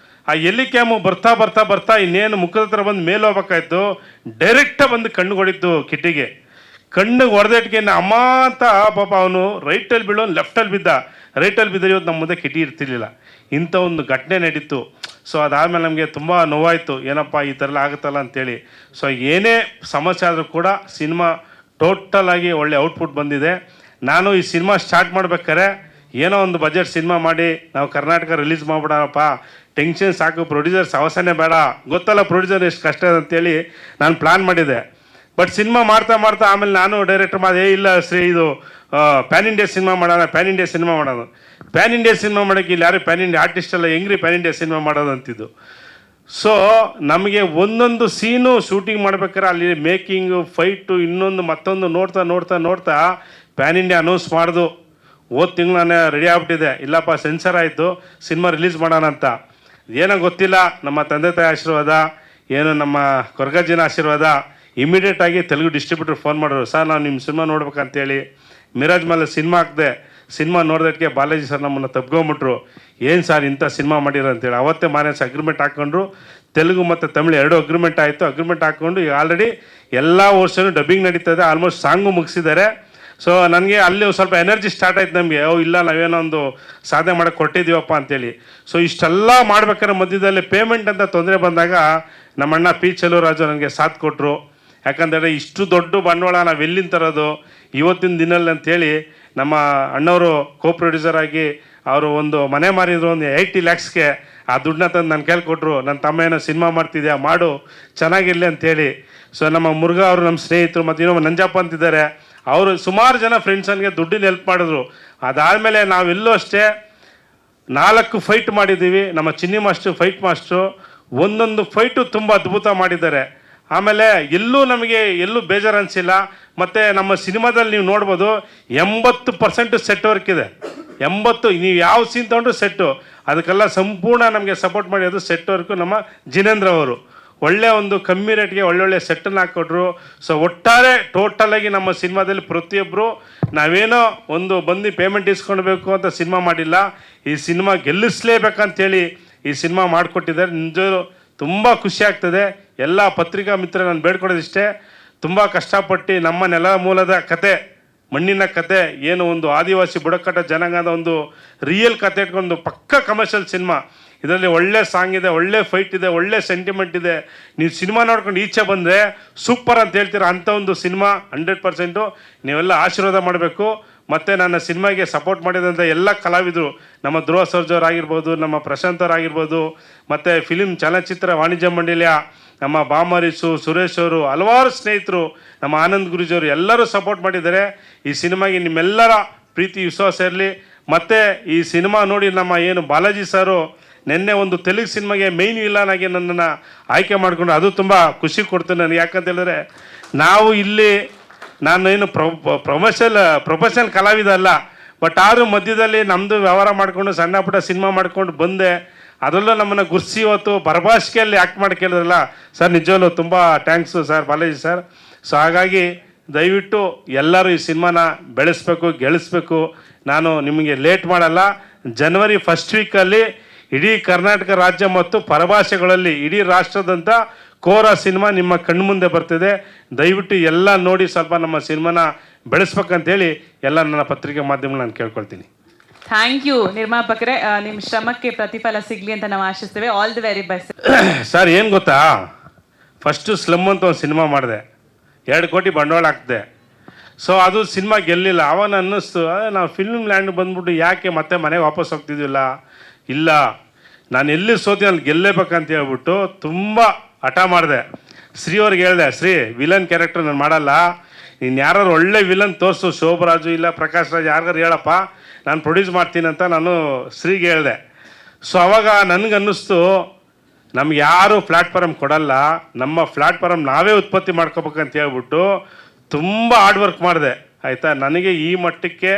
[SPEAKER 2] ಆ ಕ್ಯಾಮು ಬರ್ತಾ ಇನ್ನೇನು ಮುಖದ ಹತ್ರ ಬಂದು ಮೇಲೆ ಹೋಗ್ಬೇಕಾಯ್ತು. ಡೈರೆಕ್ಟಾಗಿ ಬಂದು ಕಣ್ಣು ಹೊಡಿತು ಕಿಟ್ಟಿಗೆ. ಕಣ್ಣಿಗೆ ಹೊಡೆದಿಟ್ಟಿಗೆ ಅಮ್ಮ ಅಂತ ಪಾಪ ಅವನು ರೈಟಲ್ಲಿ ಬೀಳೋನು ಲೆಫ್ಟಲ್ಲಿ ಬಿದ್ದ. ರೈಟಲ್ಲಿ ಬಿದ್ದರೆ ಇವತ್ತು ನಮ್ಮ ಮುಂದೆ ಕಿಟಿ ಇರ್ತಿರ್ಲಿಲ್ಲ. ಇಂಥ ಒಂದು ಘಟನೆ ನಡೀತು. ಸೊ ಅದಾದಮೇಲೆ ನಮಗೆ ತುಂಬ ನೋವಾಯಿತು, ಏನಪ್ಪ ಈ ಥರ ಎಲ್ಲ ಆಗುತ್ತಲ್ಲ ಅಂತೇಳಿ. ಸೊ ಏನೇ ಸಮಸ್ಯೆ ಆದರೂ ಕೂಡ ಸಿನಿಮಾ ಟೋಟಲಾಗಿ ಒಳ್ಳೆ ಔಟ್ಪುಟ್ ಬಂದಿದೆ. ನಾನು ಈ ಸಿನಿಮಾ ಸ್ಟಾರ್ಟ್ ಮಾಡ್ಬೇಕಾದ್ರೆ ಏನೋ ಒಂದು ಬಜೆಟ್ ಸಿನಿಮಾ ಮಾಡಿ ನಾವು ಕರ್ನಾಟಕ ರಿಲೀಸ್ ಮಾಡ್ಬಿಡೋಣಪ್ಪ, ಟೆನ್ಷನ್ ಸಾಕು, ಪ್ರೊಡ್ಯೂಸರ್ಸ್ ಅವಸರನೇ ಬೇಡ, ಗೊತ್ತಲ್ಲ ಪ್ರೊಡ್ಯೂಸರ್ ಎಷ್ಟು ಕಷ್ಟ ಇದೆ ಅಂತೇಳಿ ನಾನು ಪ್ಲ್ಯಾನ್ ಮಾಡಿದೆ. ಬಟ್ ಸಿನಿಮಾ ಮಾಡ್ತಾ ಆಮೇಲೆ ನಾನು ಡೈರೆಕ್ಟರ್ ಮಾಡಿದೆ, ಇಲ್ಲ ಶ್ರೀ ಇದು ಪ್ಯಾನ್ ಇಂಡಿಯಾ ಸಿನಿಮಾ ಮಾಡೋಣ. ಪ್ಯಾನ್ ಇಂಡಿಯಾ ಸಿನಿಮಾ ಮಾಡೋಕ್ಕೆ ಇಲ್ಲಿ ಯಾರು ಪ್ಯಾನ್ ಇಂಡಿಯಾ ಆರ್ಟಿಸ್ಟ್ ಎಲ್ಲ ಹೆಂಗ್ರಿ ಪ್ಯಾನ್ ಇಂಡಿಯಾ ಸಿನಿಮಾ ಮಾಡೋದು ಅಂತಿದ್ದು. ಸೊ ನಮಗೆ ಒಂದೊಂದು ಸೀನು ಶೂಟಿಂಗ್ ಮಾಡ್ಬೇಕಾದ್ರೆ ಅಲ್ಲಿ ಮೇಕಿಂಗು, ಫೈಟು, ಇನ್ನೊಂದು ಮತ್ತೊಂದು ನೋಡ್ತಾ ಪ್ಯಾನ್ ಇಂಡಿಯಾ ಅನೌನ್ಸ್ ಮಾಡ್ದು. ತಿಂಗಳು ನಾನು ರೆಡಿ ಆಗ್ಬಿಟ್ಟಿದೆ, ಇಲ್ಲಪ್ಪ ಸೆನ್ಸರ್ ಆಯಿತು, ಸಿನಿಮಾ ರಿಲೀಸ್ ಮಾಡೋಣ ಅಂತ. ಏನೋ ಗೊತ್ತಿಲ್ಲ, ನಮ್ಮ ತಂದೆ ತಾಯಿ ಆಶೀರ್ವಾದ, ಏನು ನಮ್ಮ ಕೊರಗಜ್ಜಿನ ಆಶೀರ್ವಾದ. ಇಮಿಡಿಯೇಟಾಗಿ ತೆಲುಗು ಡಿಸ್ಟ್ರಿಬ್ಯೂಟರ್ ಫೋನ್ ಮಾಡೋರು, ಸರ್ ನಾವು ನಿಮ್ಮ ಸಿನಿಮಾ ನೋಡ್ಬೇಕಂತೇಳಿ. ಮಿರಾಜ್ ಮೇಲೆ ಸಿನಿಮಾ ಹಾಕಿದೆ. ಸಿನಿಮಾ ನೋಡಿದಕ್ಕೆ ಬಾಲಾಜಿ ಸರ್ ನಮ್ಮನ್ನು ತಪ್ಕೊಂಬಿಟ್ರು. ಏನು ಸರ್ ಇಂಥ ಸಿನಿಮಾ ಮಾಡಿರೋ ಅಂತೇಳಿ. ಅವತ್ತೇ ಮಾನೇಸ್ ಅಗ್ರಿಮೆಂಟ್ ಹಾಕ್ಕೊಂಡ್ರು. ತೆಲುಗು ಮತ್ತು ತಮಿಳು 2 ಅಗ್ರಿಮೆಂಟ್ ಆಯಿತು. ಅಗ್ರಿಮೆಂಟ್ ಹಾಕ್ಕೊಂಡು ಈಗ ಆಲ್ರೆಡಿ ಎಲ್ಲ ವರ್ಷನೂ ಡಬ್ಬಿಂಗ್ ನಡೀತದೆ. Almost song ಮುಗಿಸಿದ್ದಾರೆ. ಸೊ ನನಗೆ ಅಲ್ಲಿ ಸ್ವಲ್ಪ ಎನರ್ಜಿ ಸ್ಟಾರ್ಟ್ ಆಯ್ತು ನಮಗೆ. ಇಲ್ಲ ನಾವೇನೋ ಒಂದು ಸಾಧನೆ ಮಾಡೋಕ್ಕೆ ಕೊಟ್ಟಿದ್ದೀವಪ್ಪ ಅಂತೇಳಿ. ಸೊ ಇಷ್ಟೆಲ್ಲ ಮಾಡ್ಬೇಕಾದ್ರೆ ಮಧ್ಯದಲ್ಲಿ ಪೇಮೆಂಟ್ ಅಂತ ತೊಂದರೆ ಬಂದಾಗ ನಮ್ಮಣ್ಣ ಪಿ ಚೆಲುವರಾಜು ನನಗೆ ಸಾಥ್ ಕೊಟ್ಟರು. ಯಾಕಂದರೆ ಇಷ್ಟು ದೊಡ್ಡ ಬಂಡವಾಳ ನಾವು ಎಲ್ಲಿಂದ ತರೋದು ಇವತ್ತಿನ ದಿನಲ್ಲಿ ಅಂಥೇಳಿ ನಮ್ಮ ಅಣ್ಣವರು ಕೋ ಪ್ರೊಡ್ಯೂಸರ್ ಆಗಿ ಅವರು ಒಂದು ಮನೆ ಮಾರಿದ್ರು, ಒಂದು 80 lakhsಗೆ. ಆ ದುಡ್ಡನ್ನ ತಂದು ನನ್ನ ಕೈಲಿ ಕೊಟ್ಟರು. ನನ್ನ ತಮ್ಮ ಏನೋ ಸಿನಿಮಾ ಮಾಡ್ತಿದ್ಯಾ ಮಾಡು, ಚೆನ್ನಾಗಿರಲಿ ಅಂಥೇಳಿ. ಸೊ ನಮ್ಮ ಮುರುಘಾ ಅವರು ನಮ್ಮ ಸ್ನೇಹಿತರು, ಮತ್ತು ಇನ್ನೊಬ್ಬ ನಂಜಪ್ಪ ಅಂತಿದ್ದಾರೆ, ಅವರು ಸುಮಾರು ಜನ ಫ್ರೆಂಡ್ಸನ್ಗೆ ದುಡ್ಡಿನ ಹೆಲ್ಪ್ ಮಾಡಿದ್ರು. ಅದಾದಮೇಲೆ ನಾವೆಲ್ಲೂ ಅಷ್ಟೇ 4 ಫೈಟ್ ಮಾಡಿದ್ದೀವಿ. ನಮ್ಮ ಚಿನ್ನಿ ಫೈಟ್ ಮಾಸ್ಟ್ರು ಒಂದೊಂದು ಫೈಟು ತುಂಬ ಅದ್ಭುತ ಮಾಡಿದ್ದಾರೆ. ಆಮೇಲೆ ಎಲ್ಲೂ ಬೇಜಾರು ಅನಿಸಿಲ್ಲ. ಮತ್ತು ನಮ್ಮ ಸಿನಿಮಾದಲ್ಲಿ ನೀವು ನೋಡ್ಬೋದು 80% ಸೆಟ್ ವರ್ಕ್ ಇದೆ. 80 ನೀವು ಯಾವ ಸೀನ್ ತೊಗೊಂಡ್ರು ಸೆಟ್ಟು, ಅದಕ್ಕೆಲ್ಲ ಸಂಪೂರ್ಣ ನಮಗೆ ಸಪೋರ್ಟ್ ಮಾಡಿರೋದು ಸೆಟ್ ವರ್ಕು ನಮ್ಮ ಜಿನೇಂದ್ರ ಅವರು. ಒಳ್ಳೆ ಒಂದು ಕಮ್ಮಿ ರೇಟ್ಗೆ ಒಳ್ಳೊಳ್ಳೆ ಸೆಟ್ಟನ್ನು ಹಾಕ್ಕೊಟ್ರು. ಸೊ ಒಟ್ಟಾರೆ ಟೋಟಲಾಗಿ ನಮ್ಮ ಸಿನಿಮಾದಲ್ಲಿ ಪ್ರತಿಯೊಬ್ಬರು ನಾವೇನೋ ಒಂದು ಬಂದು ಪೇಮೆಂಟ್ ಇಸ್ಕೊಳ್ಬೇಕು ಅಂತ ಸಿನಿಮಾ ಮಾಡಿಲ್ಲ. ಈ ಸಿನಿಮಾ ಗೆಲ್ಲಿಸಲೇಬೇಕಂತೇಳಿ ಈ ಸಿನಿಮಾ ಮಾಡಿಕೊಟ್ಟಿದ್ದಾರೆ. ನಿಜವೂ ತುಂಬ ಖುಷಿ ಆಗ್ತದೆ. ಎಲ್ಲ ಪತ್ರಿಕಾ ಮಿತ್ರ ನಾನು ಬೇಡ್ಕೊಡೋದಿಷ್ಟೇ, ತುಂಬ ಕಷ್ಟಪಟ್ಟು ನಮ್ಮ ನೆಲ ಮೂಲದ ಕತೆ, ಮಣ್ಣಿನ ಕತೆ, ಏನು ಒಂದು ಆದಿವಾಸಿ ಬುಡಕಟ್ಟ ಜನಾಂಗದ ಒಂದು ರಿಯಲ್ ಕತೆ ಇಟ್ಕೊಂಡು ಪಕ್ಕ ಕಮರ್ಷಿಯಲ್ ಸಿನಿಮಾ. ಇದರಲ್ಲಿ ಒಳ್ಳೆ ಸಾಂಗ್ ಇದೆ, ಒಳ್ಳೆ ಫೈಟ್ ಇದೆ, ಒಳ್ಳೆ ಸೆಂಟಿಮೆಂಟ್ ಇದೆ. ನೀವು ಸಿನಿಮಾ ನೋಡ್ಕೊಂಡು ಈಚೆ ಬಂದರೆ ಸೂಪರ್ ಅಂತ ಹೇಳ್ತೀರಾ. ಅಂಥ ಒಂದು ಸಿನಿಮಾ 100% ನೀವೆಲ್ಲ ಆಶೀರ್ವಾದ ಮಾಡಬೇಕು. ಮತ್ತು ನನ್ನ ಸಿನಿಮಾಗೆ ಸಪೋರ್ಟ್ ಮಾಡಿದಂಥ ಎಲ್ಲ ಕಲಾವಿದರು, ನಮ್ಮ ಧ್ರುವ ಸರ್ಜೋರು ಆಗಿರ್ಬೋದು, ನಮ್ಮ ಪ್ರಶಾಂತ್ ಅವ್ರು ಆಗಿರ್ಬೋದು, ಮತ್ತು ಫಿಲಿಮ್ ಚಲನಚಿತ್ರ ವಾಣಿಜ್ಯ ಮಂಡಳಿಯ ನಮ್ಮ ಬಾಮರೀಸು, ಸುರೇಶ್ ಅವರು, ಹಲವಾರು ಸ್ನೇಹಿತರು, ನಮ್ಮ ಆನಂದ್ ಗುರುಜಿಯವರು ಎಲ್ಲರೂ ಸಪೋರ್ಟ್ ಮಾಡಿದ್ದಾರೆ. ಈ ಸಿನಿಮಾಗೆ ನಿಮ್ಮೆಲ್ಲರ ಪ್ರೀತಿ ವಿಶ್ವಾಸ ಇರಲಿ. ಮತ್ತು ಈ ಸಿನಿಮಾ ನೋಡಿ ನಮ್ಮ ಏನು ಬಾಲಾಜಿ ಸರು ನಿನ್ನೆ ಒಂದು ತೆಲುಗು ಸಿನಿಮಾಗೆ ಮೇಯ್ನ್ ವಿಲನ್ ಆಗಿ ನನ್ನನ್ನು ಆಯ್ಕೆ ಮಾಡಿಕೊಂಡು ಅದು ತುಂಬ ಖುಷಿ ಕೊಡ್ತೀನಿ ನನಗೆ. ಯಾಕಂತ ಹೇಳಿದ್ರೆ ನಾವು ಇಲ್ಲಿ ನಾನೇನು ಪ್ರೊಫೆಷನಲ್ ಕಲಾವಿದ ಅಲ್ಲ, ಬಟ್ ಆದರೂ ಮಧ್ಯದಲ್ಲಿ ನಮ್ಮದು ವ್ಯವಹಾರ ಮಾಡಿಕೊಂಡು ಸಣ್ಣ ಪುಟ್ಟ ಸಿನಿಮಾ ಮಾಡ್ಕೊಂಡು ಬಂದೆ. ಅದರಲ್ಲೂ ನಮ್ಮನ್ನು ಗುರ್ಸಿ ಇವತ್ತು ಪರಭಾಷೆಯಲ್ಲಿ ಆ್ಯಕ್ಟ್ ಮಾಡಿ ಕೇಳಿದ್ರಲ್ಲ ಸರ್, ನಿಜವಲ್ಲೂ ತುಂಬ thanks sir Balaji sir. So ಹಾಗಾಗಿ ದಯವಿಟ್ಟು ಎಲ್ಲರೂ ಈ ಸಿನಿಮಾನ ಬೆಳೆಸಬೇಕು, ಗೆಲ್ಲಿಸ್ಬೇಕು. ನಾನು ನಿಮಗೆ ಲೇಟ್ ಮಾಡಲ್ಲ. ಜನವರಿ 1st ವೀಕಲ್ಲಿ ಇಡೀ ಕರ್ನಾಟಕ ರಾಜ್ಯ ಮತ್ತು ಪರಭಾಷೆಗಳಲ್ಲಿ ಇಡೀ ರಾಷ್ಟ್ರದಂಥ ಕೋರ ಸಿನಿಮಾ ನಿಮ್ಮ ಕಣ್ಮುಂದೆ ಬರ್ತಿದೆ. ದಯವಿಟ್ಟು ಎಲ್ಲ ನೋಡಿ ಸ್ವಲ್ಪ ನಮ್ಮ ಸಿನಿಮಾನ ಬೆಳೆಸ್ಬೇಕಂತೇಳಿ ಎಲ್ಲ ನನ್ನ ಪತ್ರಿಕೆ ಮಾಧ್ಯಮ ನಾನು ಕೇಳ್ಕೊಳ್ತೀನಿ.
[SPEAKER 3] ಥ್ಯಾಂಕ್ ಯು ನಿರ್ಮಾಪಕರೇ, ನಿಮ್ಮ ಶ್ರಮಕ್ಕೆ ಪ್ರತಿಫಲ ಸಿಗಲಿ ಅಂತ ನಾವು ಆಶಿಸ್ತೇವೆ. All the very best.
[SPEAKER 2] Sir ಏನು ಗೊತ್ತಾ, ಫಸ್ಟು ಸ್ಲಮ್ ಅಂತ ಒಂದು ಸಿನಿಮಾ ಮಾಡಿದೆ, 2 ಕೋಟಿ ಬಂಡವಾಳ ಹಾಕಿದೆ. ಸೊ ಅದು ಸಿನಿಮಾ ಗೆಲ್ಲಿಲ್ಲ. ಆವಾಗ ಅನ್ನಿಸ್ತು ನಾವು ಫಿಲ್ಮ್ ಲ್ಯಾಂಡ್ ಬಂದ್ಬಿಟ್ಟು ಯಾಕೆ ಮತ್ತೆ ಮನೆಗೆ ವಾಪಸ್ ಹೋಗ್ತಿದ್ವಿಲ್ಲ. ಇಲ್ಲ, ನಾನು ಎಲ್ಲಿ ಸೋತಿ ಅಲ್ಲಿ ಗೆಲ್ಲೇಬೇಕಂತ ಹೇಳ್ಬಿಟ್ಟು ತುಂಬ ಹಠ ಮಾಡಿದೆ. ಶ್ರೀ ಅವ್ರಿಗೆ ಹೇಳಿದೆ, ಶ್ರೀ ವಿಲನ್ ಕ್ಯಾರೆಕ್ಟರ್ ನಾನು ಮಾಡಲ್ಲ, ನೀನು ಯಾರು ಒಳ್ಳೆ ವಿಲನ್ ತೋರಿಸು, ಶೋಭರಾಜು ಇಲ್ಲ ಪ್ರಕಾಶ್ ರಾಜ್ ಯಾರಿಗಾರು ಹೇಳಪ್ಪ, ನಾನು ಪ್ರೊಡ್ಯೂಸ್ ಮಾಡ್ತೀನಿ ಅಂತ ನಾನು ಶ್ರೀಗೆ ಹೇಳಿದೆ. ಸೊ ಅವಾಗ ನನಗನ್ನಿಸ್ತು, ನಮ್ಗೆ ಯಾರು ಪ್ಲ್ಯಾಟ್ಫಾರ್ಮ್ ಕೊಡಲ್ಲ, ನಮ್ಮ ಪ್ಲ್ಯಾಟ್ಫಾರ್ಮ್ ನಾವೇ ಉತ್ಪತ್ತಿ ಮಾಡ್ಕೋಬೇಕಂತ ಹೇಳ್ಬಿಟ್ಟು ತುಂಬ ಹಾರ್ಡ್ ವರ್ಕ್ ಮಾಡಿದೆ. ಆಯಿತಾ, ನನಗೆ ಈ ಮಟ್ಟಕ್ಕೆ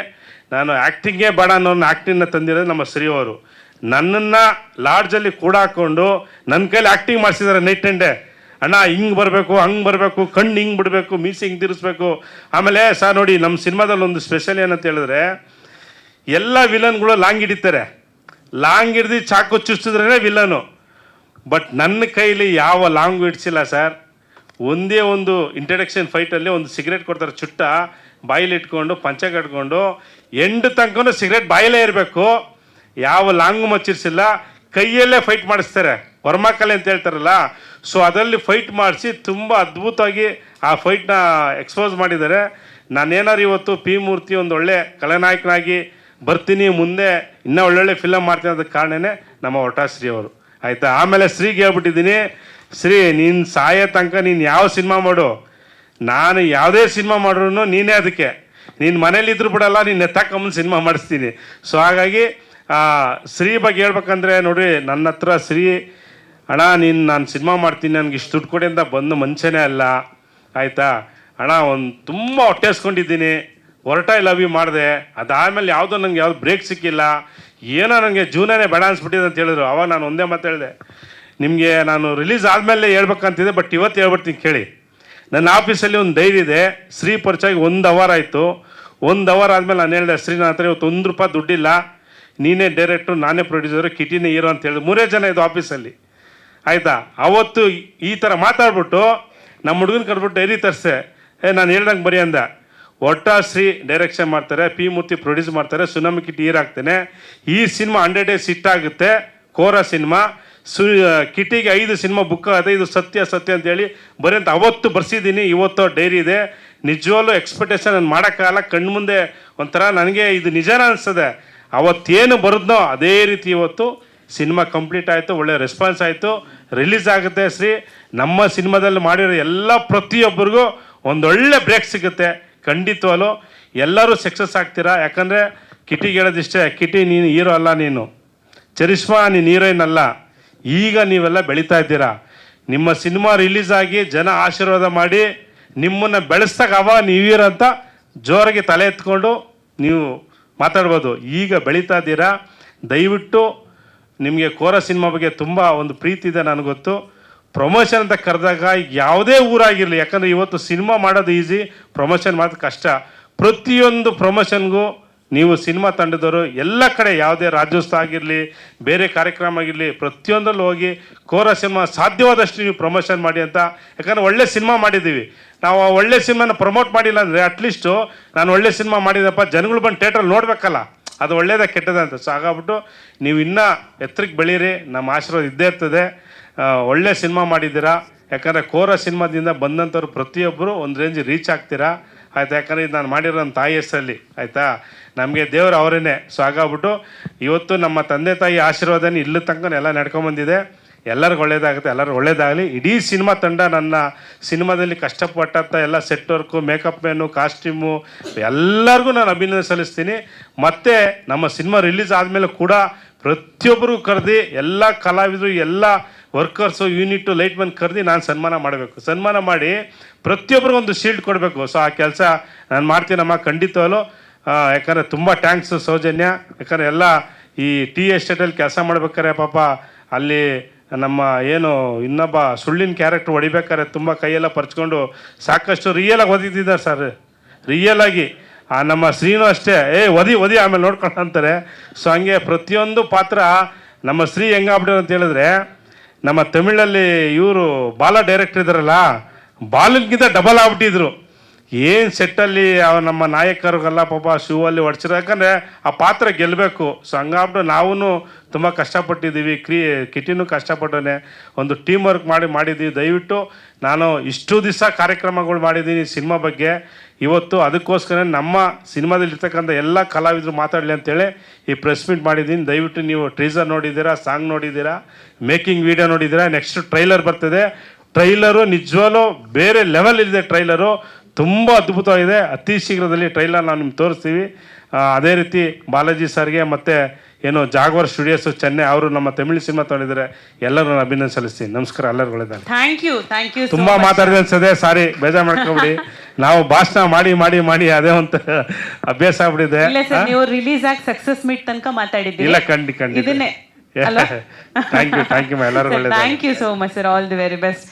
[SPEAKER 2] ನಾನು ಆ್ಯಕ್ಟಿಂಗೇ ಬೇಡ ಅನ್ನೋ ಆ್ಯಕ್ಟಿಂಗ್ನ ತಂದಿರೋದು ನಮ್ಮ ಶ್ರೀ ಅವರು. ನನ್ನನ್ನು ಲಾಡ್ಜಲ್ಲಿ ಕೂಡ ಹಾಕ್ಕೊಂಡು ನನ್ನ ಕೈಲಿ ಆ್ಯಕ್ಟಿಂಗ್ ಮಾಡಿಸಿದ್ದಾರೆ ನೈಟ್ ಆ್ಯಂಡ್ ಡೇ. ಅಣ್ಣ ಹಿಂಗೆ ಬರಬೇಕು, ಹಂಗೆ ಬರಬೇಕು, ಕಣ್ಣು ಹಿಂಗೆ ಬಿಡಬೇಕು, ಮೀಸಿ ಹಿಂಗೆ ತಿರ್ಸ್ಬೇಕು. ಆಮೇಲೆ ಸರ್ ನೋಡಿ, ನಮ್ಮ ಸಿನಿಮಾದಲ್ಲಿ ಒಂದು ಸ್ಪೆಷಲ್ ಏನಂತ ಹೇಳಿದ್ರೆ, ಎಲ್ಲ ವಿಲನ್ಗಳು ಲಾಂಗ್ ಹಿಡಿತಾರೆ. ಲಾಂಗ್ ಹಿಡ್ದು ಚಾಕು ಚುಚ್ಚಿದ್ರೇ ವಿಲನು. ಬಟ್ ನನ್ನ ಕೈಲಿ ಯಾವ ಲಾಂಗ್ ಹಿಡ್ಸಿಲ್ಲ ಸರ್. ಒಂದೇ ಒಂದು ಇಂಟ್ರಡಕ್ಷನ್ ಫೈಟಲ್ಲಿ ಒಂದು ಸಿಗರೇಟ್ ಕೊಡ್ತಾರೆ, ಚುಟ್ಟ ಬಾಯಿಲಿ ಇಟ್ಕೊಂಡು ಪಂಚ ಕಟ್ಕೊಂಡು ಎಂಡ್ ತನಕ ಸಿಗರೇಟ್ ಬಾಯಲ್ಲೇ ಇರಬೇಕು. ಯಾವ ಲಾಂಗು ಮಚ್ಚಿರಿಸಿಲ್ಲ, ಕೈಯಲ್ಲೇ ಫೈಟ್ ಮಾಡಿಸ್ತಾರೆ, ವರ್ಮಾಕಲೆ ಅಂತ ಹೇಳ್ತಾರಲ್ಲ. ಸೊ ಅದರಲ್ಲಿ ಫೈಟ್ ಮಾಡಿಸಿ ತುಂಬ ಅದ್ಭುತವಾಗಿ ಆ ಫೈಟ್ನ ಎಕ್ಸ್ಪೋಸ್ ಮಾಡಿದ್ದಾರೆ. ನಾನೇನಾರು ಇವತ್ತು ಪಿ ಮೂರ್ತಿ ಒಂದು ಒಳ್ಳೆ ಕಲಾನಾಯಕನಾಗಿ ಬರ್ತೀನಿ, ಮುಂದೆ ಇನ್ನೂ ಒಳ್ಳೊಳ್ಳೆ ಫಿಲಮ್ ಮಾಡ್ತೀನಿ ಅದಕ್ಕೆ ಕಾರಣನೇ ನಮ್ಮ ಒಟಾಶ್ರೀ ಅವರು. ಆಯಿತಾ, ಆಮೇಲೆ ಶ್ರೀಗೆ ಹೇಳ್ಬಿಟ್ಟಿದ್ದೀನಿ, ಶ್ರೀ ನೀನು ಸಾಯೋ ತನಕ ನೀನು ಯಾವ ಸಿನಿಮಾ ಮಾಡು, ನಾನು ಯಾವುದೇ ಸಿನಿಮಾ ಮಾಡ್ರೂ ನೀನೇ ಅದಕ್ಕೆ, ನೀನು ಮನೇಲಿದ್ರು ಬಿಡಲ್ಲ, ನೀನು ಎತ್ತಾಕಮ್ಮನ ಸಿನಿಮಾ ಮಾಡಿಸ್ತೀನಿ. ಸೊ ಹಾಗಾಗಿ ಶ್ರೀ ಬಗ್ಗೆ ಹೇಳ್ಬೇಕಂದ್ರೆ ನೋಡಿ, ನನ್ನ ಹತ್ರ ಶ್ರೀ ಅಣ್ಣ ನಾನು ಸಿನಿಮಾ ಮಾಡ್ತೀನಿ, ನನಗೆ ಇಷ್ಟು ದುಡ್ಡು ಕೊಡಿ ಅಂತ ಬಂದು ಮನುಷ್ಯನೇ ಅಲ್ಲ. ಆಯಿತಾ ಅಣ್ಣ, ಒಂದು ತುಂಬ ಹೊಟ್ಟೆಸ್ಕೊಂಡಿದ್ದೀನಿ, ಹೊರಟ ಲವ್ ಯು ಮಾಡಿದೆ. ಅದಾದಮೇಲೆ ಯಾವುದೋ ನನಗೆ ಯಾವ್ದು ಬ್ರೇಕ್ ಸಿಕ್ಕಿಲ್ಲ, ಏನೋ ನನಗೆ ಜೀವನನೇ ಬೇಡ ಅನ್ಸ್ಬಿಟ್ಟಿದೆ ಅಂತ ಹೇಳಿದ್ರು. ಅವಾಗ ನಾನು ಒಂದೇ ಮಾತು ಹೇಳಿದೆ, ನಿಮಗೆ ನಾನು ರಿಲೀಸ್ ಆದಮೇಲೆ ಹೇಳ್ಬೇಕಂತಿದೆ, ಬಟ್ ಇವತ್ತು ಹೇಳ್ಬಿಡ್ತೀನಿ ಕೇಳಿ. ನನ್ನ ಆಫೀಸಲ್ಲಿ ಒಂದು ಡೈರಿ ಇದೆ, ಶ್ರೀ ಪರಿಚಯ 1 ಅವರ್ ಆಯಿತು. 1 ಅವರ್ ಆದಮೇಲೆ ನಾನು ಹೇಳಿದೆ, ಶ್ರೀ ನನ್ನ ಹತ್ರ ಇವತ್ತು 1 ರೂಪಾಯಿ ದುಡ್ಡಿಲ್ಲ, ನೀನೇ ಡೈರೆಕ್ಟ್ರು, ನಾನೇ ಪ್ರೊಡ್ಯೂಸರು, ಕಿಟಿನೇ ಹೀರೋ ಅಂತ ಹೇಳಿದ್ರು. 3 ಜನ ಇದು ಆಫೀಸಲ್ಲಿ. ಆಯಿತಾ, ಅವತ್ತು ಈ ಥರ ಮಾತಾಡ್ಬಿಟ್ಟು ನಮ್ಮ ಹುಡುಗನ ಕರೆದ್ಬಿಟ್ಟು ಡೈರಿ ತರಿಸೆ, ನಾನು ಹೇಳ್ದಂಗೆ ಬರೀ ಅಂದ. ಒಟ್ಟಾಶ್ರೀ ಡೈರೆಕ್ಷನ್ ಮಾಡ್ತಾರೆ, ಪಿ ಮೂರ್ತಿ ಪ್ರೊಡ್ಯೂಸ್ ಮಾಡ್ತಾರೆ, ಸುನಾಮಿ ಕಿಟಿ ಹೀರೋ ಆಗ್ತೇನೆ. ಈ ಸಿನಿಮಾ 100 ಡೇಸ್ ಹಿಟ್ ಆಗುತ್ತೆ, ಕೋರಾ ಸಿನಿಮಾ. ಕಿಟಿಗೆ 5 ಸಿನಿಮಾ ಬುಕ್ ಆಗುತ್ತೆ, ಇದು ಸತ್ಯ ಅಂತೇಳಿ ಬರೀ ಅಂತ ಅವತ್ತು ಬರ್ಸಿದ್ದೀನಿ. ಇವತ್ತು ಡೈರಿ ಇದೆ. ನಿಜವಾಗ್ಲೂ ಎಕ್ಸ್ಪೆಕ್ಟೇಷನ್ ನಾನು ಮಾಡೋಕ್ಕಾಗಲ್ಲ, ಕಣ್ಣು ಮುಂದೆ ಒಂಥರ ನನಗೆ ಇದು ನಿಜಾನ ಅನಿಸ್ತದೆ. ಅವತ್ತೇನು ಬರೋದ್ನೋ ಅದೇ ರೀತಿ ಇವತ್ತು ಸಿನಿಮಾ ಕಂಪ್ಲೀಟ್ ಆಯಿತು, ಒಳ್ಳೆ ರೆಸ್ಪಾನ್ಸ್ ಆಯಿತು, ರಿಲೀಸ್ ಆಗುತ್ತೆ. ಶ್ರೀ ನಮ್ಮ ಸಿನಿಮಾದಲ್ಲಿ ಮಾಡಿರೋ ಎಲ್ಲ ಪ್ರತಿಯೊಬ್ಬರಿಗೂ ಒಂದೊಳ್ಳೆ ಬ್ರೇಕ್ ಸಿಗುತ್ತೆ. ಖಂಡಿತವಾಗ್ಲೂ ಎಲ್ಲರೂ ಸಕ್ಸಸ್ ಆಗ್ತೀರಾ. ಯಾಕಂದರೆ ಕಿಟಿಗೆ ಹೇಳೋದಿಷ್ಟೇ, ಕಿಟಿ ನೀನು ಹೀರೋ ಅಲ್ಲ, ನೀನು ಚರಿಷ್ಮಾ, ನೀನು ಹೀರೋಯಿನ್ ಅಲ್ಲ. ಈಗ ನೀವೆಲ್ಲ ಬೆಳೀತಾ ಇದ್ದೀರಾ. ನಿಮ್ಮ ಸಿನಿಮಾ ರಿಲೀಸ್ ಆಗಿ ಜನ ಆಶೀರ್ವಾದ ಮಾಡಿ ನಿಮ್ಮನ್ನು ಬೆಳೆಸ್ದಾಗ ಅವಾಗ ನೀವು ಹೀರೋ ಅಂತ ಜೋರಾಗಿ ತಲೆ ಎತ್ಕೊಂಡು ನೀವು ಮಾತಾಡ್ಬೋದು. ಈಗ ಬೆಳೀತಾ ಇದ್ದೀರಾ. ದಯವಿಟ್ಟು ನಿಮಗೆ ಕೋರಾ ಸಿನಿಮಾ ಬಗ್ಗೆ ತುಂಬ ಒಂದು ಪ್ರೀತಿ ಇದೆ, ನನಗೆ ಗೊತ್ತು. ಪ್ರಮೋಷನ್ ಅಂತ ಕರೆದಾಗ ಯಾವುದೇ ಊರಾಗಿರಲಿ, ಯಾಕಂದರೆ ಇವತ್ತು ಸಿನಿಮಾ ಮಾಡೋದು ಈಸಿ, ಪ್ರಮೋಷನ್ ಮಾಡೋದು ಕಷ್ಟ. ಪ್ರತಿಯೊಂದು ಪ್ರಮೋಷನ್ಗೂ ನೀವು ಸಿನಿಮಾ ತಂಡದವರು ಎಲ್ಲ ಕಡೆ, ಯಾವುದೇ ರಾಜ್ಯೋತ್ಸವ ಆಗಿರಲಿ, ಬೇರೆ ಕಾರ್ಯಕ್ರಮ ಆಗಿರಲಿ, ಪ್ರತಿಯೊಂದರಲ್ಲೂ ಹೋಗಿ ಕೋರಾ ಸಿನಿಮಾ ಸಾಧ್ಯವಾದಷ್ಟು ನೀವು ಪ್ರಮೋಷನ್ ಮಾಡಿ ಅಂತ. ಯಾಕಂದರೆ ಒಳ್ಳೆ ಸಿನಿಮಾ ಮಾಡಿದ್ದೀವಿ ನಾವು. ಒಳ್ಳೆ ಸಿನಿಮಾನ ಪ್ರಮೋಟ್ ಮಾಡಿಲ್ಲ ಅಂದರೆ ಅಟ್ಲೀಸ್ಟು ನಾನು ಒಳ್ಳೆ ಸಿನಿಮಾ ಮಾಡಿದಪ್ಪ, ಜನಗಳು ಬಂದು ಥಿಯೇಟ್ರಲ್ಲಿ ನೋಡಬೇಕಲ್ಲ, ಅದು ಒಳ್ಳೇದ ಕೆಟ್ಟದ ಅಂತ. ಸೊ ಹಾಗಾಗ್ಬಿಟ್ಟು ನೀವು ಇನ್ನೂ ಎತ್ತರಕ್ಕೆ ಬೆಳೀರಿ, ನಮ್ಮ ಆಶೀರ್ವಾದ ಇದ್ದೇ ಇರ್ತದೆ. ಒಳ್ಳೆ ಸಿನಿಮಾ ಮಾಡಿದ್ದೀರಾ. ಯಾಕಂದರೆ ಕೋರಾ ಸಿನಿಮಾದಿಂದ ಬಂದಂಥವ್ರು ಪ್ರತಿಯೊಬ್ಬರು ಒಂದು ರೇಂಜ್ ರೀಚ್ ಆಗ್ತೀರಾ. ಆಯಿತಾ, ಯಾಕಂದರೆ ಇದು ನಾನು ಮಾಡಿರೋ ನನ್ನ ತಾಯಿ ಹೆಸರಲ್ಲಿ. ಆಯಿತಾ, ನಮಗೆ ದೇವರು ಅವರೇನೆ. ಸೊ ಹಾಗಾಗ್ಬಿಟ್ಟು ಇವತ್ತು ನಮ್ಮ ತಂದೆ ತಾಯಿ ಆಶೀರ್ವಾದನೇ ಇಲ್ಲಿ ತನಕ ಎಲ್ಲ ನಡ್ಕೊಂಬಂದಿದೆ. ಎಲ್ಲರಿಗೂ ಒಳ್ಳೇದಾಗುತ್ತೆ, ಎಲ್ಲರಿಗೂ ಒಳ್ಳೇದಾಗಲಿ. ಇಡೀ ಸಿನಿಮಾ ತಂಡ ನನ್ನ ಸಿನಿಮಾದಲ್ಲಿ ಕಷ್ಟಪಟ್ಟಂಥ ಎಲ್ಲ set work, makeup man, costume ಎಲ್ಲರಿಗೂ ನಾನು ಅಭಿನಂದನೆ ಸಲ್ಲಿಸ್ತೀನಿ. ಮತ್ತು ನಮ್ಮ ಸಿನಿಮಾ ರಿಲೀಸ್ ಆದಮೇಲೆ ಕೂಡ ಪ್ರತಿಯೊಬ್ಬರು ಕರೆದು ಎಲ್ಲ ಕಲಾವಿದರು, ಎಲ್ಲ ವರ್ಕರ್ಸು, ಯೂನಿಟ್ಟು, ಲೈಟ್ಮನ್ ಕರೆದು ನಾನು ಸನ್ಮಾನ ಮಾಡಬೇಕು. ಸನ್ಮಾನ ಮಾಡಿ ಪ್ರತಿಯೊಬ್ಬರಿಗೊಂದು ಶೀಲ್ಡ್ ಕೊಡಬೇಕು. ಸೊ ಆ ಕೆಲಸ ನಾನು ಮಾಡ್ತೀನಮ್ಮ, ಖಂಡಿತವಲ್ಲೂ. ಯಾಕಂದರೆ ತುಂಬ ಟ್ಯಾಂಕ್ಸ್ ಸೌಜನ್ಯ. ಯಾಕಂದರೆ ಎಲ್ಲ ಈ ಟೀ ಎಸ್ಟೇಟಲ್ಲಿ ಕೆಲಸ ಮಾಡ್ಬೇಕಾರೆ ಪಾಪ ಅಲ್ಲಿ ನಮ್ಮ ಏನು ಇನ್ನೊಬ್ಬ ಸುಳ್ಳಿನ ಕ್ಯಾರೆಕ್ಟ್ರ್ ಹೊಡಿಬೇಕಾರೆ ತುಂಬ ಕೈಯೆಲ್ಲ ಪರ್ಚ್ಕೊಂಡು ಸಾಕಷ್ಟು ರಿಯಲಾಗಿ ಓದಿದ್ದಾರೆ ಸರ್. ರಿಯಲಾಗಿ ನಮ್ಮ ಶ್ರೀನೂ ಅಷ್ಟೇ, ಓದಿ ಆಮೇಲೆ ನೋಡ್ಕೊಂಡು ಅಂತಾರೆ. ಸೊ ಹಂಗೆ ಪ್ರತಿಯೊಂದು ಪಾತ್ರ ನಮ್ಮ ಶ್ರೀ ಹೆಂಗಾಗ್ಬಿಟ್ರು ಅಂತ ಹೇಳಿದ್ರೆ, ನಮ್ಮ ತಮಿಳಲ್ಲಿ ಇವರು ಬಾಲ ಡೈರೆಕ್ಟರ್ ಇದ್ದಾರಲ್ಲ, ಬಾಲನ್ಗಿಂತ ಡಬಲ್ ಆಗ್ಬಿಟ್ಟಿದ್ರು. ಏನು ಸೆಟ್ಟಲ್ಲಿ ನಮ್ಮ ನಾಯಕರಿಗೆಲ್ಲ ಪಾಪ ಶೂ ಅಲ್ಲಿ ಹೊಡ್ಸಿರೋ, ಯಾಕಂದರೆ ಆ ಪಾತ್ರ ಗೆಲ್ಲಬೇಕು. ಸೊ ಹಂಗಾಗ್ಬಿಟ್ಟು ನಾವು ತುಂಬ ಕಷ್ಟಪಟ್ಟಿದ್ದೀವಿ. ಕಿಟಿನೂ ಕಷ್ಟಪಟ್ಟನೆ, ಒಂದು ಟೀಮ್ ವರ್ಕ್ ಮಾಡಿದ್ದೀವಿ. ದಯವಿಟ್ಟು ನಾನು ಇಷ್ಟು ದಿವಸ ಕಾರ್ಯಕ್ರಮಗಳು ಮಾಡಿದ್ದೀನಿ ಸಿನಿಮಾ ಬಗ್ಗೆ. ಇವತ್ತು ಅದಕ್ಕೋಸ್ಕರ ನಮ್ಮ ಸಿನಿಮಾದಲ್ಲಿರ್ತಕ್ಕಂಥ ಎಲ್ಲ ಕಲಾವಿದರು ಮಾತಾಡಲಿ ಅಂತೇಳಿ ಈ ಪ್ರೆಸ್ ಮೀಟ್ ಮಾಡಿದ್ದೀನಿ. ದಯವಿಟ್ಟು ನೀವು ಟ್ರೀಸರ್ ನೋಡಿದ್ದೀರಾ, ಸಾಂಗ್ ನೋಡಿದ್ದೀರಾ, ಮೇಕಿಂಗ್ ವಿಡಿಯೋ ನೋಡಿದ್ದೀರಾ. ನೆಕ್ಸ್ಟ್ ಟ್ರೈಲರ್ ಬರ್ತದೆ. ಟ್ರೈಲರು ನಿಜವಾಗ್ಲೂ ಬೇರೆ ಲೆವೆಲ್ ಇದೆ. ಟ್ರೈಲರು ತುಂಬ ಅದ್ಭುತವಾಗಿದೆ. ಅತಿ ಶೀಘ್ರದಲ್ಲಿ ಟ್ರೈಲರ್ ನಾವು ನಿಮ್ಗೆ ತೋರಿಸ್ತೀವಿ. ಅದೇ ರೀತಿ ಬಾಲಾಜಿ ಸರ್ಗೆ ಮತ್ತು ಏನು ಜಾಗ್ವಾರ್ ಸ್ಟುಡಿಯೋಸು ಚೆನ್ನೈ ಅವರು ನಮ್ಮ ತಮಿಳು ಸಿನಿಮಾ ತೊಗೊಂಡಿದ್ದಾರೆ. ಎಲ್ಲರೂ ನಾನು ಅಭಿನಂದನೆ ಸಲ್ಲಿಸ್ತೀನಿ. ನಮಸ್ಕಾರ, ಎಲ್ಲರೂ ಒಳ್ಳೆದಾಗಲಿ.
[SPEAKER 3] ಥ್ಯಾಂಕ್ ಯು
[SPEAKER 2] ತುಂಬ ಮಾತಾಡಿದೆ ಅನ್ಸದೆ, ಸಾರಿ, ಬೇಜಾರು ಮಾಡ್ಕೊಬಿಡಿ. ನಾವು ಭಾಷಣ ಮಾಡಿ ಅದೇ ಒಂದು ಅಭ್ಯಾಸ ಆಗ್ಬಿಟ್ಟಿದೆ.
[SPEAKER 3] ಇಲ್ಲ ಸರ್, ನೀವು ರಿಲೀಸ್ ಆಗಿ ಸಕ್ಸಸ್ ಮೀಟ್ ತನಕ ಮಾತಾಡಿದ್ದೀರಿ.
[SPEAKER 2] ಇಲ್ಲ, ಖಂಡಿತ
[SPEAKER 3] ಇದನ್ನೇ
[SPEAKER 2] ಥ್ಯಾಂಕ್ ಯು ಎಲ್ಲರೂ ಒಳ್ಳೆದಾಗಲಿ.
[SPEAKER 3] Thank you so much sir, all the very best.